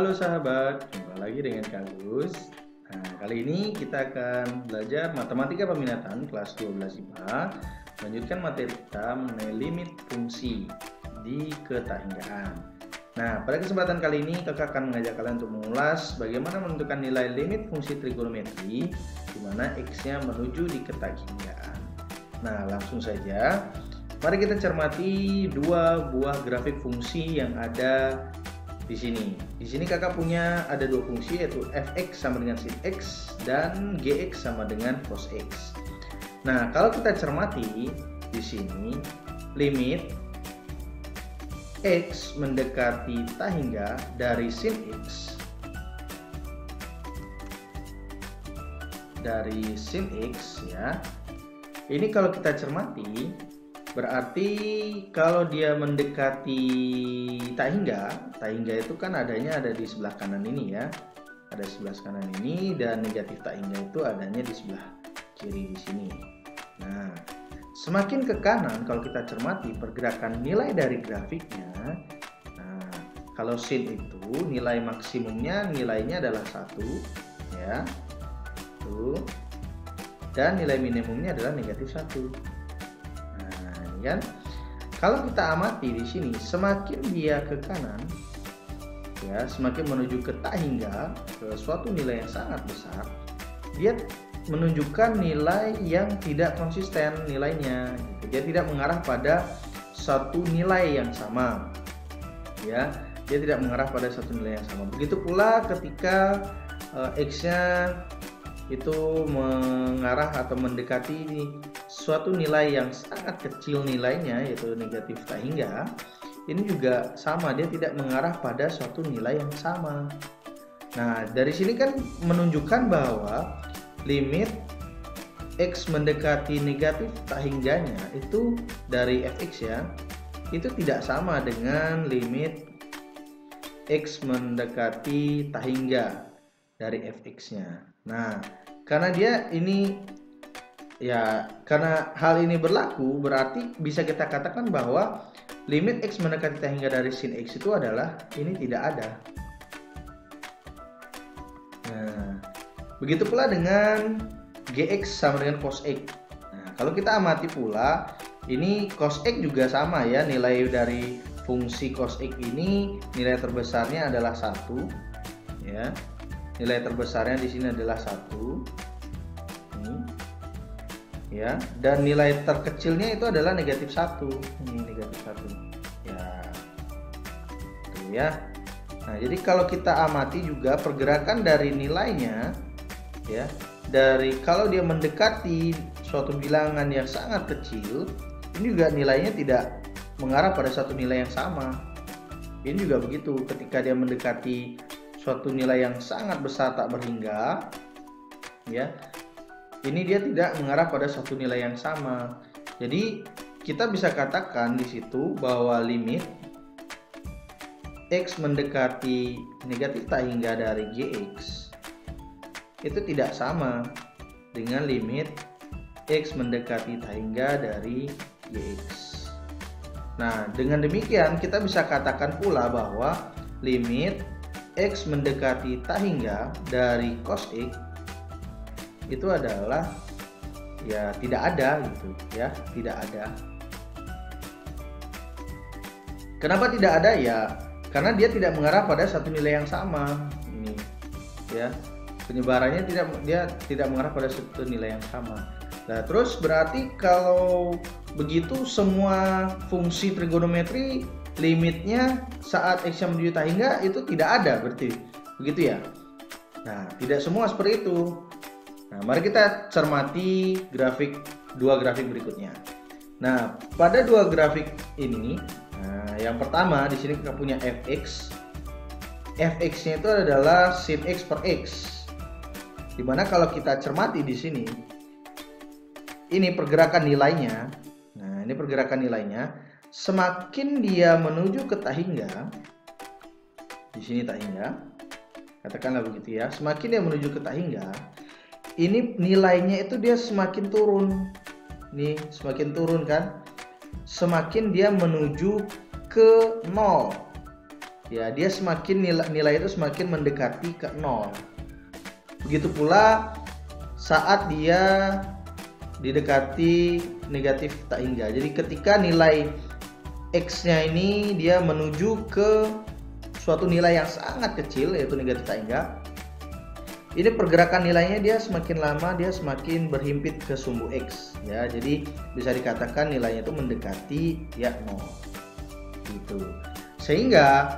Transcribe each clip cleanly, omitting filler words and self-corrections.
Halo sahabat, jumpa lagi dengan Kak Gus. Nah, kali ini kita akan belajar matematika peminatan kelas 12 IPA, melanjutkan materi kita mengenai limit fungsi di ketahinggaan. Nah, pada kesempatan kali ini kakak akan mengajak kalian untuk mengulas bagaimana menentukan nilai limit fungsi trigonometri di mana x-nya menuju di ketahinggaan. Nah, langsung saja. Mari kita cermati dua buah grafik fungsi yang ada di sini. Di sini kakak punya ada dua fungsi, yaitu fx sama dengan sin x dan gx sama dengan cos x. Nah, kalau kita cermati di sini limit x mendekati tahingga dari sin x ya. Ini kalau kita cermati berarti kalau dia mendekati tahingga itu kan adanya ada di sebelah kanan ini ya. Ada sebelah kanan ini, dan negatif tahingga itu adanya di sebelah kiri di sini. Nah, semakin ke kanan kalau kita cermati pergerakan nilai dari grafiknya. Nah, kalau sin itu nilai maksimumnya nilainya adalah 1 ya. Tuh. Dan nilai minimumnya adalah negatif 1. Kan? Kalau kita amati di sini, semakin dia ke kanan, ya, semakin menuju ke tahingga, ke suatu nilai yang sangat besar, dia menunjukkan nilai yang tidak konsisten nilainya. Dia tidak mengarah pada satu nilai yang sama, ya. Dia tidak mengarah pada satu nilai yang sama. Begitu pula ketika x-nya itu mengarah atau mendekati suatu nilai yang sangat kecil nilainya, yaitu negatif tahingga, ini juga sama, dia tidak mengarah pada suatu nilai yang sama. Nah, dari sini kan menunjukkan bahwa limit x mendekati negatif tahingganya itu dari fx ya, itu tidak sama dengan limit x mendekati tahingga dari fx-nya. Nah, karena dia ini ya, karena hal ini berlaku, berarti bisa kita katakan bahwa limit x mendekati tahingga dari sin x itu adalah ini tidak ada. Nah, begitu pula dengan gx sama dengan cos x. Nah, kalau kita amati pula, ini cos x juga sama ya, nilai dari fungsi cos x ini nilai terbesarnya adalah 1 ya. Nilai terbesarnya di sini adalah 1. Ya, dan nilai terkecilnya itu adalah negatif 1. Ini negatif 1. Ya. Tuh ya. Nah, jadi kalau kita amati juga pergerakan dari nilainya ya, dari kalau dia mendekati suatu bilangan yang sangat kecil, ini juga nilainya tidak mengarah pada satu nilai yang sama. Ini juga begitu, ketika dia mendekati suatu nilai yang sangat besar tak berhingga ya, ini dia tidak mengarah pada suatu nilai yang sama. Jadi kita bisa katakan di situ bahwa limit x mendekati negatif tahingga dari gx itu tidak sama dengan limit x mendekati tahingga dari gx. Nah, dengan demikian kita bisa katakan pula bahwa limit x mendekati tahingga dari cos x itu adalah ya tidak ada gitu ya, tidak ada. Kenapa tidak ada ya? Karena dia tidak mengarah pada satu nilai yang sama. Ini ya, penyebarannya dia tidak mengarah pada satu nilai yang sama. Nah, terus berarti kalau begitu semua fungsi trigonometri limitnya saat x yang menuju tahingga itu tidak ada, berarti begitu ya. Nah, tidak semua seperti itu. Nah, mari kita cermati dua grafik berikutnya. Nah, pada dua grafik ini, nah, yang pertama di sini kita punya fx. Fx-nya itu adalah sin x per x. Dimana kalau kita cermati di sini, ini pergerakan nilainya. Nah, ini pergerakan nilainya. Semakin dia menuju ke tahingga, di sini tahingga, katakanlah begitu ya. Semakin dia menuju ke tahingga, ini nilainya itu dia semakin turun. Nih, semakin turun kan? Semakin dia menuju ke 0. ya dia semakin nilai itu semakin mendekati ke 0. Begitu pula saat dia didekati negatif tak hingga. Jadi ketika nilai X-nya ini dia menuju ke suatu nilai yang sangat kecil, yaitu negatif tak hingga, ini pergerakan nilainya dia semakin lama dia semakin berhimpit ke sumbu X ya. Jadi bisa dikatakan nilainya itu mendekati ya 0 gitu. Sehingga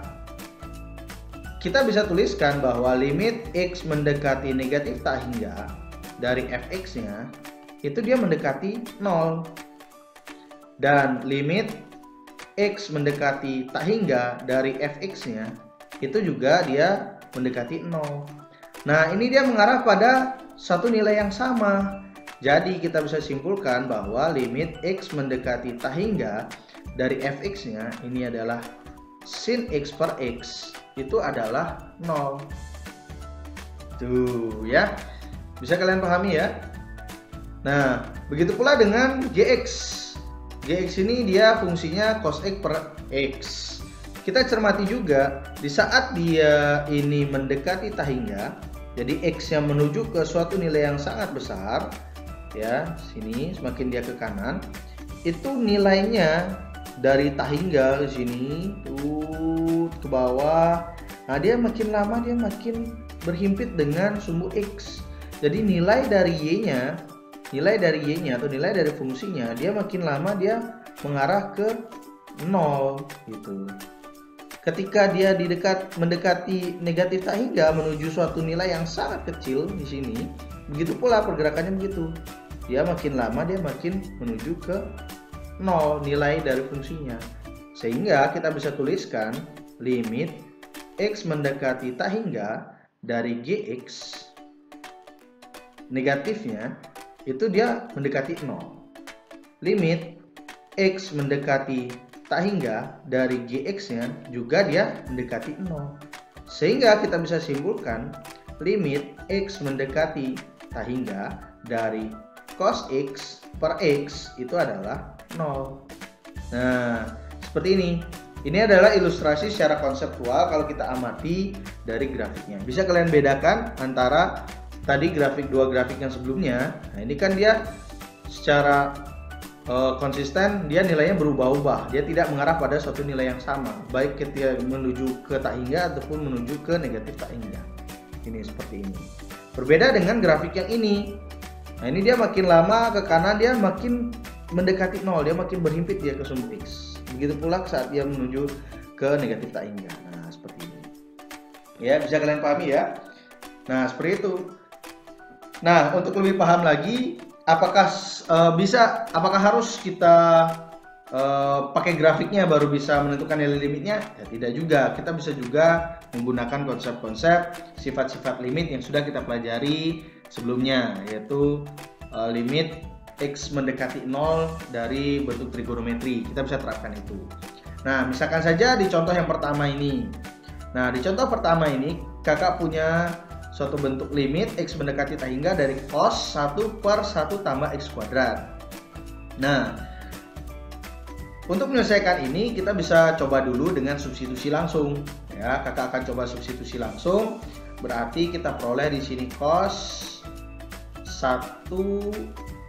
kita bisa tuliskan bahwa limit X mendekati negatif tak hingga dari fx-nya itu dia mendekati 0, dan limit X mendekati tak hingga dari fx-nya itu juga dia mendekati 0. Nah, ini dia mengarah pada satu nilai yang sama. Jadi kita bisa simpulkan bahwa limit X mendekati tak hingga dari fx-nya ini adalah sin X per X itu adalah 0. Tuh ya, bisa kalian pahami ya. Nah, begitu pula dengan Gx. Gx ini dia fungsinya cos X per X. Kita cermati juga di saat dia ini mendekati tak hingga, jadi X yang menuju ke suatu nilai yang sangat besar ya, sini semakin dia ke kanan, itu nilainya dari tak hingga ke sini tuh ke bawah. Nah, dia makin lama dia makin berhimpit dengan sumbu X. Jadi nilai dari Y-nya atau nilai dari fungsinya dia makin lama dia mengarah ke 0 gitu. Ketika dia mendekati negatif tak hingga menuju suatu nilai yang sangat kecil di sini, begitu pula pergerakannya begitu. Dia makin lama dia makin menuju ke 0 nilai dari fungsinya. Sehingga kita bisa tuliskan limit X mendekati tak hingga dari Gx negatifnya itu dia mendekati 0. Limit X mendekati tak hingga dari Gx-nya juga dia mendekati 0. Sehingga kita bisa simpulkan limit X mendekati tak hingga dari cos X per X itu adalah 0. Nah, seperti ini. Ini adalah ilustrasi secara konseptual kalau kita amati dari grafiknya. Bisa kalian bedakan antara tadi dua grafik yang sebelumnya. Nah, ini kan dia secara konsisten dia nilainya berubah-ubah. Dia tidak mengarah pada suatu nilai yang sama, baik ketika menuju ke tak hingga ataupun menuju ke negatif tak hingga. Ini seperti ini. Berbeda dengan grafik yang ini. Nah, ini dia makin lama ke kanan dia makin mendekati 0, dia makin berhimpit dia ke sumbu X. Begitu pula saat dia menuju ke negatif tak hingga. Nah, seperti ini. Ya, bisa kalian pahami ya. Nah, seperti itu. Nah, untuk lebih paham lagi, apakah harus kita pakai grafiknya baru bisa menentukan nilai limitnya? Ya, tidak juga. Kita bisa juga menggunakan konsep-konsep sifat-sifat limit yang sudah kita pelajari sebelumnya, yaitu limit X mendekati 0 dari bentuk trigonometri. Kita bisa terapkan itu. Nah, misalkan saja di contoh yang pertama ini. Nah, di contoh pertama ini kakak punya suatu bentuk limit X mendekati tak hingga dari cos 1 per 1 tambah X kuadrat. Nah, untuk menyelesaikan ini kita bisa coba dulu dengan substitusi langsung. Ya, kakak akan coba substitusi langsung. Berarti kita peroleh di sini cos 1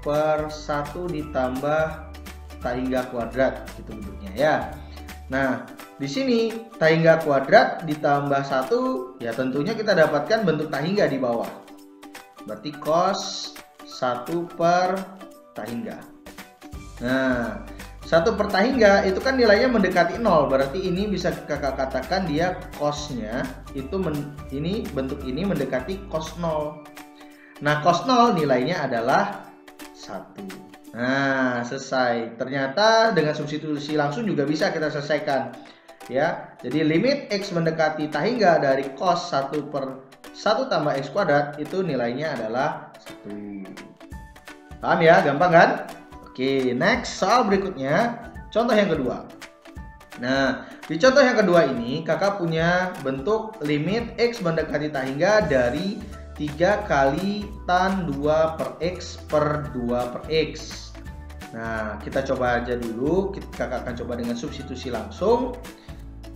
per 1 ditambah tak hingga kuadrat gitu bentuknya ya. Nah, di sini tak hingga kuadrat ditambah 1 ya tentunya kita dapatkan bentuk tak hingga di bawah. Berarti cos 1 per tak hingga. Nah, 1 per tak hingga itu kan nilainya mendekati 0. Berarti ini bisa kakak katakan dia cosnya itu ini bentuk ini mendekati cos 0. Nah, cos 0 nilainya adalah 1. Nah, selesai. Ternyata dengan substitusi langsung juga bisa kita selesaikan. Ya, jadi limit X mendekati tak hingga dari cos 1 per 1 tambah X kuadrat itu nilainya adalah 1. Paham ya? Gampang kan? Oke, next soal berikutnya. Contoh yang kedua. Nah, di contoh yang kedua ini kakak punya bentuk limit X mendekati tak hingga dari 3 kali tan 2 per X per 2 per X. Nah, kita coba aja dulu. Kakak akan coba dengan substitusi langsung.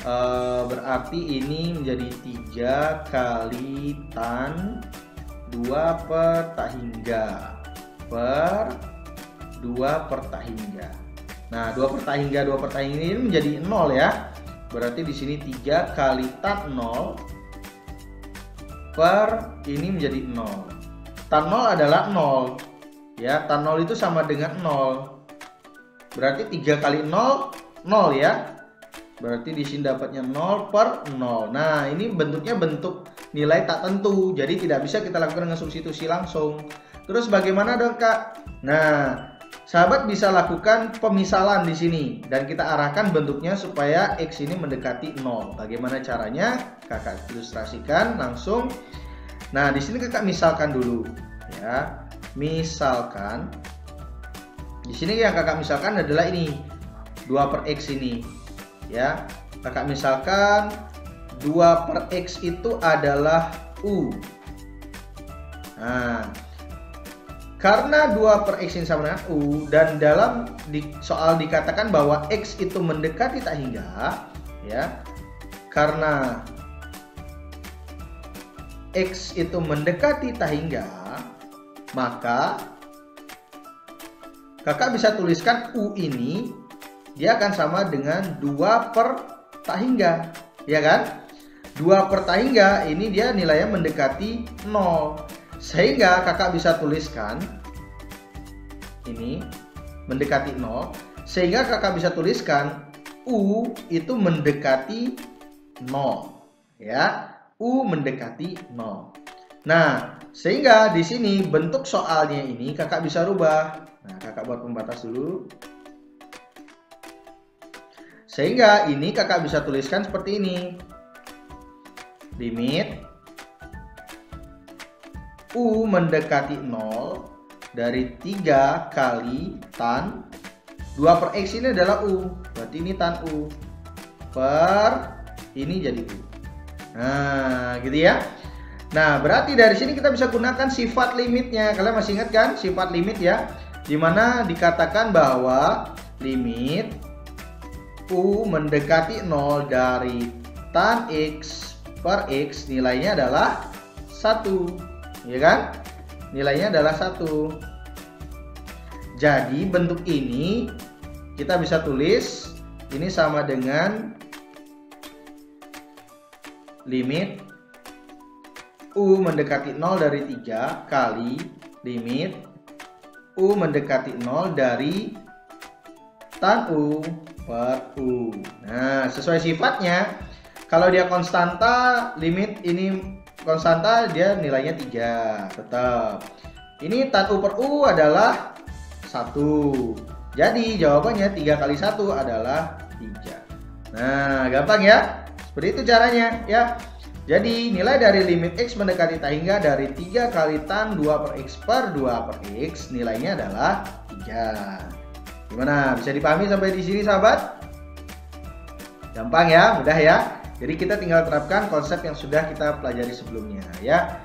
berarti ini menjadi 3 kali tan 2 per tak hingga per 2 per tak hingga. Nah, 2 per tak hingga ini menjadi 0 ya. Berarti di sini 3 kali tan 0 per ini menjadi 0. Tan 0 adalah 0. Ya, tan 0 itu sama dengan 0. Berarti 3 kali 0 0 ya. Berarti di sini dapatnya 0 per 0. Nah, ini bentuknya bentuk nilai tak tentu. Jadi tidak bisa kita lakukan dengan substitusi langsung. Terus bagaimana dong, Kak? Nah, sahabat bisa lakukan pemisalan di sini dan kita arahkan bentuknya supaya X ini mendekati 0. Bagaimana caranya? Kakak ilustrasikan langsung. Nah, di sini Kakak misalkan dulu ya. Misalkan di sini yang Kakak misalkan adalah ini 2 per X ini. Ya, Kakak misalkan 2 per X itu adalah U. Nah, karena 2 per X ini sama dengan U dan dalam soal dikatakan bahwa X itu mendekati tak hingga, ya, karena X itu mendekati tak hingga, maka Kakak bisa tuliskan U ini dia akan sama dengan 2 per tak hingga, ya kan? 2 per tak hingga ini dia nilainya mendekati 0. Sehingga Kakak bisa tuliskan ini mendekati 0. Sehingga Kakak bisa tuliskan U itu mendekati 0, ya. U mendekati 0. Nah, sehingga di sini bentuk soalnya ini Kakak bisa rubah. Nah, Kakak buat pembatas dulu. Sehingga ini Kakak bisa tuliskan seperti ini. Limit U mendekati 0 dari 3 kali tan 2 per X ini adalah U. Berarti ini tan U. Per ini jadi U. Nah, gitu ya. Nah, berarti dari sini kita bisa gunakan sifat limitnya. Kalian masih ingat kan sifat limit ya? Dimana dikatakan bahwa limit U mendekati 0 dari tan X per X nilainya adalah 1, ya kan? Nilainya adalah 1. Jadi bentuk ini kita bisa tulis ini sama dengan limit U mendekati 0 dari 3 kali limit U mendekati 0 dari tan U per U. Nah, sesuai sifatnya, kalau dia konstanta, limit ini konstanta, dia nilainya 3 tetap. Ini tan U per U adalah 1. Jadi jawabannya 3 kali 1 adalah 3. Nah, gampang ya? Seperti itu caranya ya. Jadi nilai dari limit X mendekati tak hingga dari 3 kali tan 2 per X per 2 per X nilainya adalah 3. Gimana? Bisa dipahami sampai di sini, sahabat? Gampang ya, mudah ya. Jadi kita tinggal terapkan konsep yang sudah kita pelajari sebelumnya ya.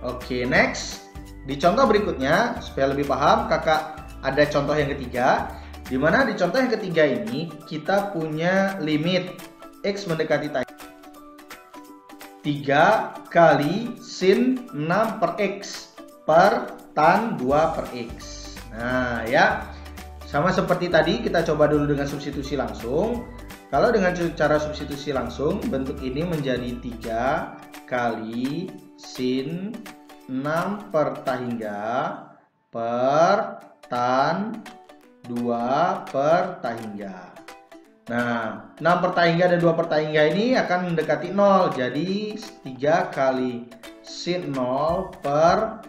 Oke, next. Di contoh berikutnya, supaya lebih paham, Kakak ada contoh yang ketiga. Di mana di contoh yang ketiga ini kita punya limit X mendekati tak 3 kali sin 6 per X per tan 2 per X. Nah ya, sama seperti tadi kita coba dulu dengan substitusi langsung. Kalau dengan cara substitusi langsung, bentuk ini menjadi 3 kali sin 6 per tak hingga per tan 2 per tak hingga. Nah, 6 per tak hingga dan 2 per tak hingga ini akan mendekati 0. Jadi 3 kali sin 0 per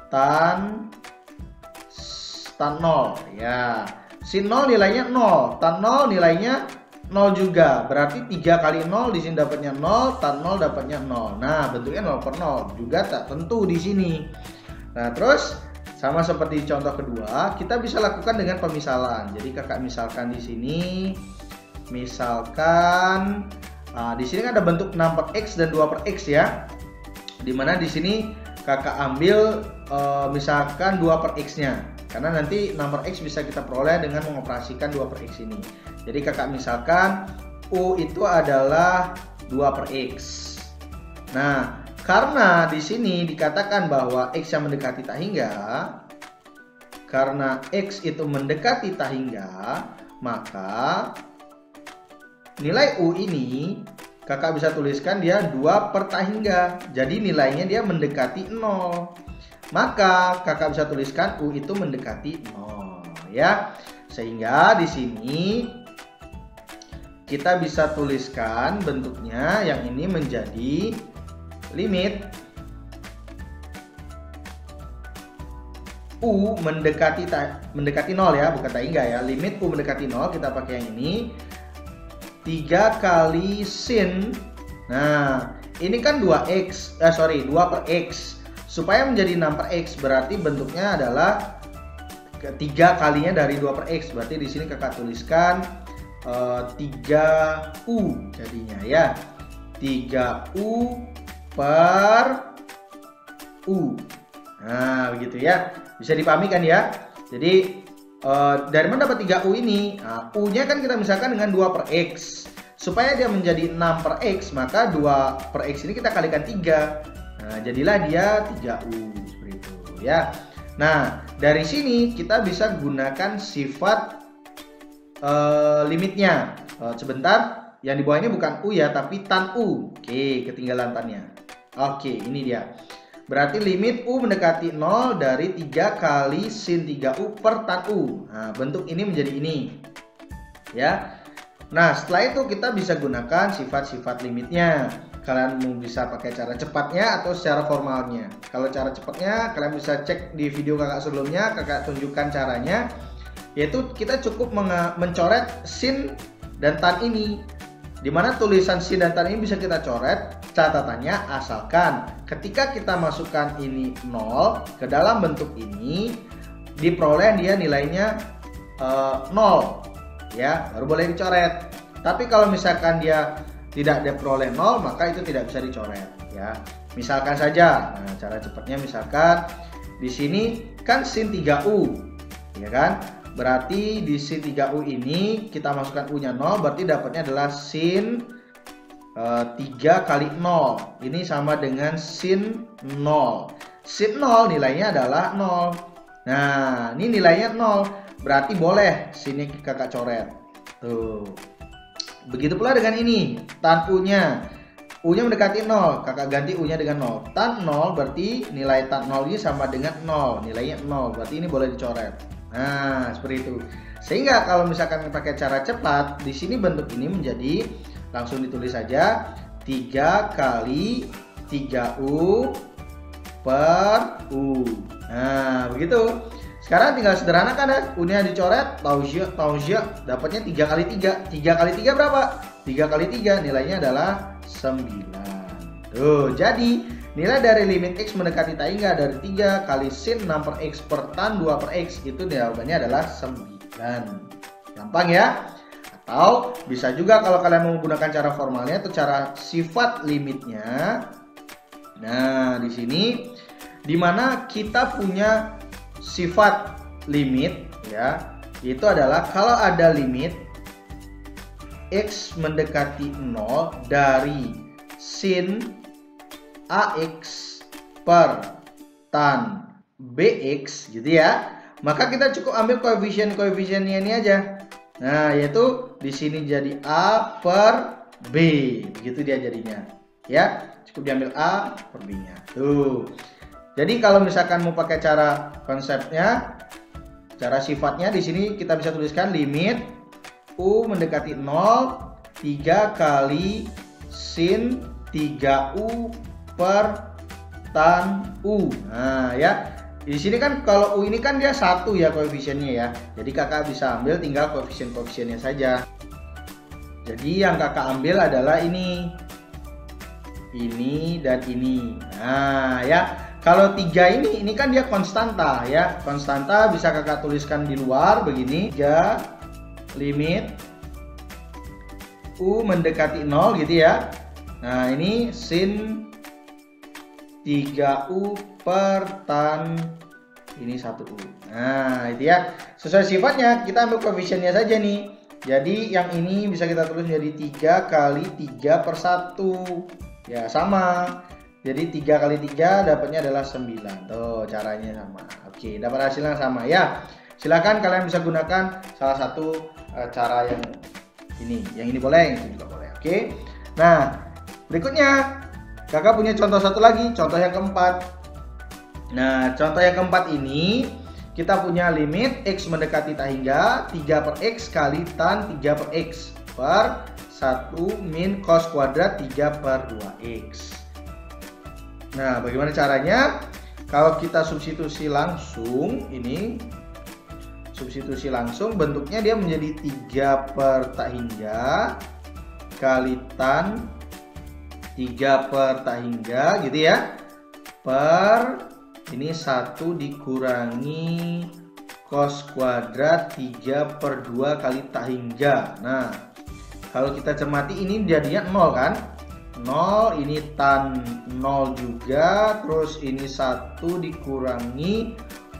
tan 0 ya. Sin 0 nilainya 0, tan 0 nilainya 0 juga. Berarti 3 kali 0 di sini dapatnya 0, tan 0 dapatnya 0. Nah, bentuknya 0 per 0 juga tak tentu di sini. Nah, terus sama seperti contoh kedua, kita bisa lakukan dengan pemisalan. Jadi Kakak misalkan di sini, misalkan di sini kan ada bentuk 6 per X dan 2 per X ya. Dimana di sini Kakak ambil misalkan 2 per X-nya. Karena nanti 6 per X bisa kita peroleh dengan mengoperasikan 2 per X ini. Jadi kakak misalkan U itu adalah 2 per X. Nah, karena di sini dikatakan bahwa X yang mendekati tak hingga, karena X itu mendekati tak hingga, maka nilai U ini kakak bisa tuliskan dia 2 per tak hingga. Jadi nilainya dia mendekati 0. Maka kakak bisa tuliskan U itu mendekati 0 ya. Sehingga di sini kita bisa tuliskan bentuknya yang ini menjadi limit U mendekati 0 ya, bukan tak hingga ya. Limit U mendekati 0 kita pakai yang ini 3 kali sin. Nah, ini kan 2 per X. Supaya menjadi 6 per X berarti bentuknya adalah 3 kalinya dari 2 per X. Berarti di sini kakak tuliskan 3U jadinya ya. 3U per U. Nah, begitu ya. Bisa dipahami kan ya? Jadi dari mana dapat 3U ini? Nah, U-nya kan kita misalkan dengan 2 per X. Supaya dia menjadi 6 per X, maka 2 per X ini kita kalikan 3. Nah, jadilah dia 3U seperti itu ya. Nah, dari sini kita bisa gunakan sifat limitnya. Sebentar, yang di bawah ini bukan U ya, tapi tan U. Oke, ketinggalan tannya. Oke, ini dia. Berarti limit U mendekati 0 dari 3 kali sin 3U per tan U. Nah, bentuk ini menjadi ini. Ya. Nah, setelah itu kita bisa gunakan sifat-sifat limitnya. Kalian mau bisa pakai cara cepatnya atau secara formalnya. Kalau cara cepatnya kalian bisa cek di video kakak sebelumnya, kakak tunjukkan caranya. Yaitu kita cukup mencoret sin dan tan ini. Dimana tulisan sin dan tan ini bisa kita coret. Catatannya asalkan ketika kita masukkan ini 0 ke dalam bentuk ini, diperoleh dia nilainya 0 ya, baru boleh dicoret. Tapi kalau misalkan dia tidak diperoleh 0, maka itu tidak bisa dicoret ya. Misalkan saja, nah cara cepatnya misalkan di sini kan sin 3U ya kan? Berarti di sin 3U ini kita masukkan U-nya 0, berarti dapatnya adalah sin 3 kali 0. Ini sama dengan sin 0. Sin 0 nilainya adalah 0. Nah, ini nilainya 0. Berarti boleh sini kakak coret. Tuh. Begitu pula dengan ini, tan U-nya. U-nya mendekati 0, kakak ganti U-nya dengan 0. Tan 0 berarti nilai tan 0 ini sama dengan 0, nilainya 0. Berarti ini boleh dicoret. Nah, seperti itu. Sehingga kalau misalkan pakai cara cepat, di sini bentuk ini menjadi langsung ditulis saja 3 kali 3U per U. Nah, begitu. Sekarang tinggal sederhanakan ya, U-nya dicoret, taujia dapatnya 3 kali 3. 3 kali 3 berapa? 3 kali 3 nilainya adalah 9. Tuh, jadi nilai dari limit X mendekati tak hingga dari 3 kali sin 6 per X per tan 2 per X, itu jawabannya adalah 9. Gampang ya? Atau bisa juga kalau kalian mau menggunakan cara formalnya atau cara sifat limitnya. Nah, di sini dimana kita punya sifat limit ya, itu adalah kalau ada limit X mendekati 0 dari sin AX per tan BX gitu ya, maka kita cukup ambil koefisien-koefisiennya ini aja. Nah, yaitu di sini jadi A per B, begitu dia jadinya ya, cukup diambil A per B-nya. Tuh. Jadi kalau misalkan mau pakai cara konsepnya, cara sifatnya di sini kita bisa tuliskan limit U mendekati 0 3 kali sin 3U per tan U. Nah, ya. Di sini kan kalau U ini kan dia 1 ya koefisiennya ya. Jadi kakak bisa ambil tinggal koefisien-koefisiennya saja. Jadi yang kakak ambil adalah ini dan ini. Nah, ya. Kalau 3 ini kan dia konstanta ya. Konstanta bisa kakak tuliskan di luar begini. 3 limit U mendekati 0 gitu ya. Nah, ini sin 3U per tan ini 1U. Nah, itu ya. Sesuai sifatnya, kita ambil koefisiennya saja nih. Jadi yang ini bisa kita tulis menjadi 3 kali 3 per 1. Ya, sama. Jadi 3 kali 3 dapatnya adalah 9. Tuh, caranya sama. Oke, dapat hasilnya sama ya. Silakan kalian bisa gunakan salah satu cara yang ini. Yang ini boleh, yang itu juga boleh. Oke. Nah, berikutnya kakak punya contoh satu lagi, contoh yang keempat. Nah, contoh yang keempat ini kita punya limit X mendekati tak hingga 3 per X kali tan 3 per X per 1 min cos kuadrat 3 per 2X. Nah, bagaimana caranya? Kalau kita substitusi langsung, ini substitusi langsung, bentuknya dia menjadi 3 per tak hingga kali tan 3 per tak hingga gitu ya, per ini 1 dikurangi cos kuadrat 3 per 2 kali tak hingga. Nah, kalau kita cermati ini jadinya 0 kan, 0, ini tan 0 juga, terus ini 1 dikurangi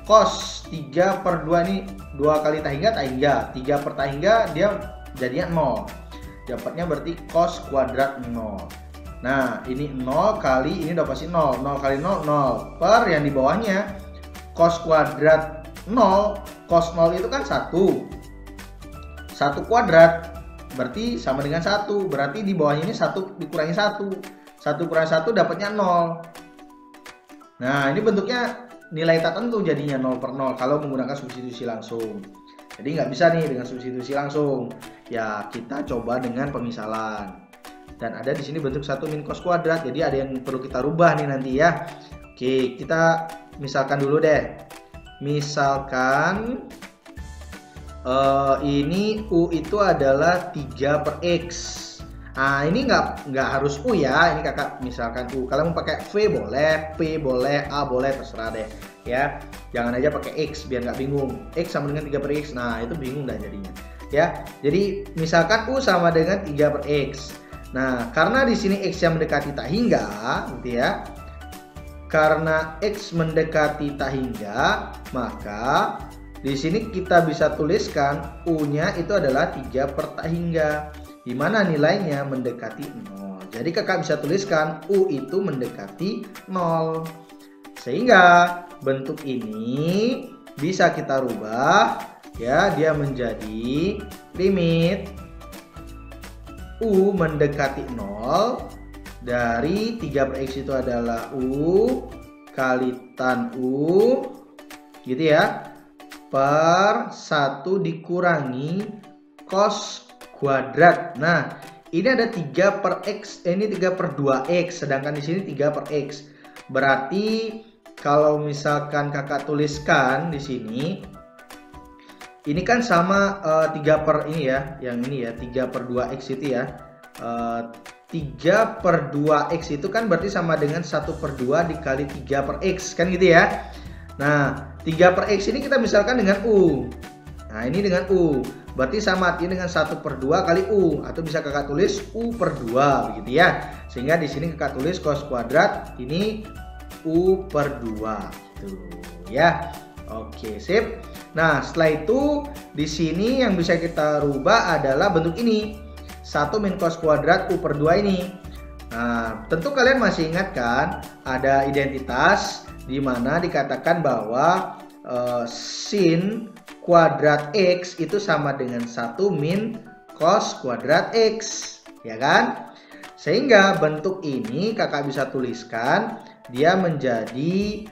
cos 3 per 2, ini 2 kali tak hingga, 3 per tak hingga dia jadinya 0. Dapatnya berarti cos kuadrat 0. Nah, ini 0 kali, ini udah pasti 0. 0 kali 0, 0. Per yang di bawahnya cos kuadrat 0. Cos 0 itu kan 1. 1 kuadrat berarti sama dengan 1. Berarti di bawahnya ini 1 dikurangi 1. 1 kurangi 1 dapatnya 0. Nah, ini bentuknya nilai tak tentu jadinya 0 per 0 kalau menggunakan substitusi langsung. Jadi nggak bisa nih dengan substitusi langsung. Ya, kita coba dengan pemisalan. Dan ada di sini bentuk 1 min cos kuadrat. Jadi ada yang perlu kita rubah nih nanti ya. Oke, kita misalkan dulu deh. Misalkan ini U itu adalah 3 per X. Nah, ini nggak harus U ya. Ini kakak misalkan U. Kalau mau pakai V boleh, P boleh, A boleh, terserah deh ya. Jangan aja pakai X biar nggak bingung. X sama dengan 3 per X. Nah, itu bingung dah jadinya ya. Jadi misalkan U sama dengan 3 per X. Nah, karena di sini X yang mendekati tak hingga gitu ya. Karena X mendekati tak hingga, maka di sini kita bisa tuliskan U-nya itu adalah 3 per tak hingga, di mana nilainya mendekati 0. Jadi kakak bisa tuliskan U itu mendekati 0. Sehingga bentuk ini bisa kita rubah ya, dia menjadi limit U mendekati 0 dari 3 per X itu adalah U kali tan U gitu ya, per 1 dikurangi cos kuadrat. Nah, ini ada 3 per X, ini 3 per 2X, sedangkan di sini 3 per X. Berarti kalau misalkan kakak tuliskan di sini, ini kan sama 3 per ini ya, yang ini ya, 3 per 2X itu ya. 3 per 2X itu kan berarti sama dengan 1 per 2 dikali 3 per X, kan gitu ya. Nah, 3 per X ini kita misalkan dengan U. Nah, ini dengan U. Berarti sama artinya dengan 1 per 2 kali U. Atau bisa kakak tulis U per 2 begitu ya. Sehingga di sini kakak tulis cos kuadrat ini U per 2 gitu ya. Oke, sip. Nah, setelah itu di sini yang bisa kita rubah adalah bentuk ini. 1 min cos kuadrat U per 2 ini. Nah, tentu kalian masih ingat kan ada identitas di mana dikatakan bahwa sin kuadrat X itu sama dengan 1 min cos kuadrat X, ya kan? Sehingga bentuk ini kakak bisa tuliskan dia menjadi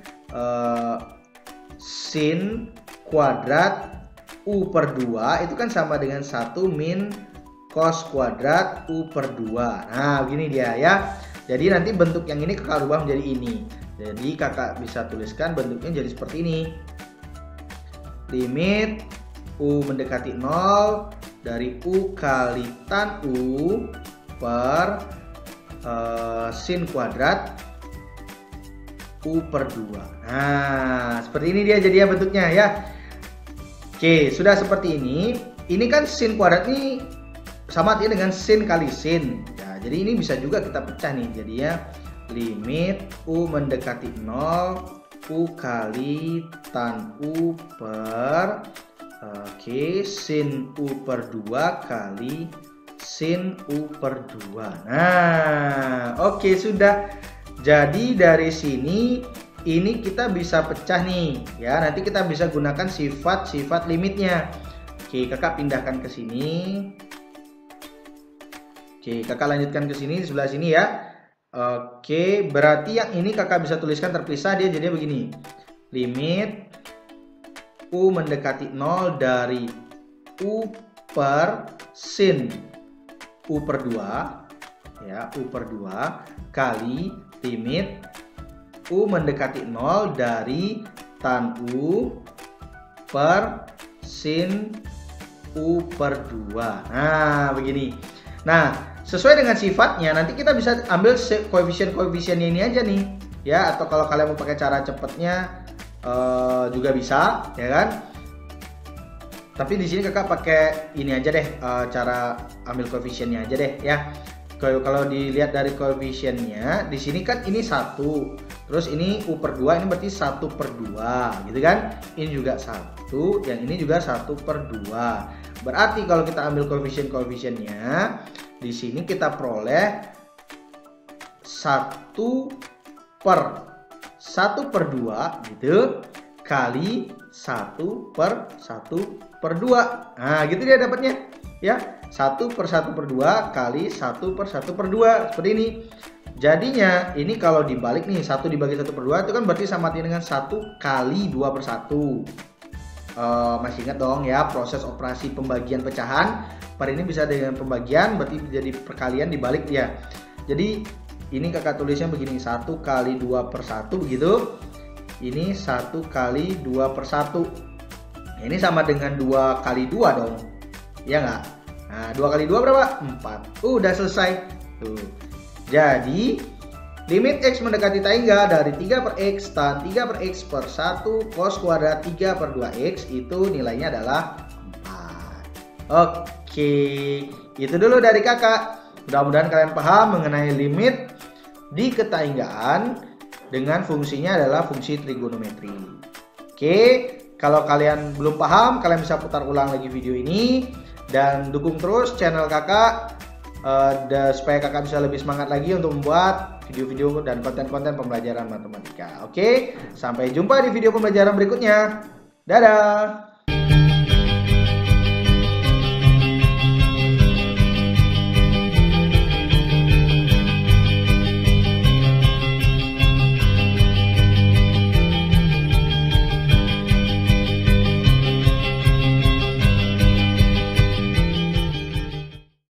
sin kuadrat U per 2 itu kan sama dengan 1 min cos kuadrat U per 2. Nah, begini dia ya. Jadi nanti bentuk yang ini kakak rubah menjadi ini. Jadi kakak bisa tuliskan bentuknya jadi seperti ini. Limit U mendekati 0 dari U kali tan U per sin kuadrat U per 2. Nah, seperti ini dia jadinya bentuknya ya. Oke, sudah seperti ini. Ini kan sin kuadrat ini sama artinya dengan sin kali sin. Ya, jadi ini bisa juga kita pecah nih. Jadinya limit U mendekati 0, U kali tan U per sin U per 2 kali sin U per 2. Nah, oke, sudah. Jadi dari sini ini kita bisa pecah nih ya. Nanti kita bisa gunakan sifat-sifat limitnya. Oke, kakak pindahkan ke sini. Oke, kakak lanjutkan ke sini, sebelah sini ya. Oke, berarti yang ini kakak bisa tuliskan terpisah, dia jadinya begini. Limit U mendekati 0 dari U per sin U per 2 ya, U per 2 kali limit U mendekati 0 dari tan U per sin U per 2. Nah, begini. Nah, sesuai dengan sifatnya nanti kita bisa ambil koefisien-koefisiennya ini aja nih ya, atau kalau kalian mau pakai cara cepatnya juga bisa ya kan. Tapi di sini kakak pakai ini aja deh, cara ambil koefisiennya aja deh ya. Kalau dilihat dari koefisiennya di sini kan ini 1, terus ini U per 2, ini berarti 1 per 2 gitu kan. Ini juga 1, yang ini juga 1 per 2. Berarti kalau kita ambil koefisien-koefisiennya, di sini kita peroleh 1 per 2 gitu kali 1 per 1 per 2. Nah, gitu dia dapatnya ya. 1 per 1 per 2 kali 1 per 1 per 2 seperti ini. Jadinya ini kalau dibalik nih, 1 dibagi 1 per 2 itu kan berarti sama dengan 1 kali 2 per 1. Masih ingat dong ya proses operasi pembagian pecahan. Per ini bisa dengan pembagian, berarti jadi perkalian dibalik ya. Jadi ini kakak tulisnya begini, 1 kali 2 per 1 begitu. Ini 1 kali 2 per 1. Ini sama dengan 2 kali 2 dong. Ya nggak? Nah, 2 kali 2 berapa? 4. Udah selesai. Tuh. Jadi, limit X mendekati tan hingga dari 3 per X tan 3 per X per 1 cos kuadrat 3 per 2X itu nilainya adalah 4. Oke, itu dulu dari kakak. Mudah-mudahan kalian paham mengenai limit di ketahinggaan dengan fungsinya adalah fungsi trigonometri. Oke, kalau kalian belum paham, kalian bisa putar ulang lagi video ini. Dan dukung terus channel kakak supaya kakak bisa lebih semangat lagi untuk membuat video-video dan konten-konten pembelajaran matematika. Oke, sampai jumpa di video pembelajaran berikutnya. Dadah!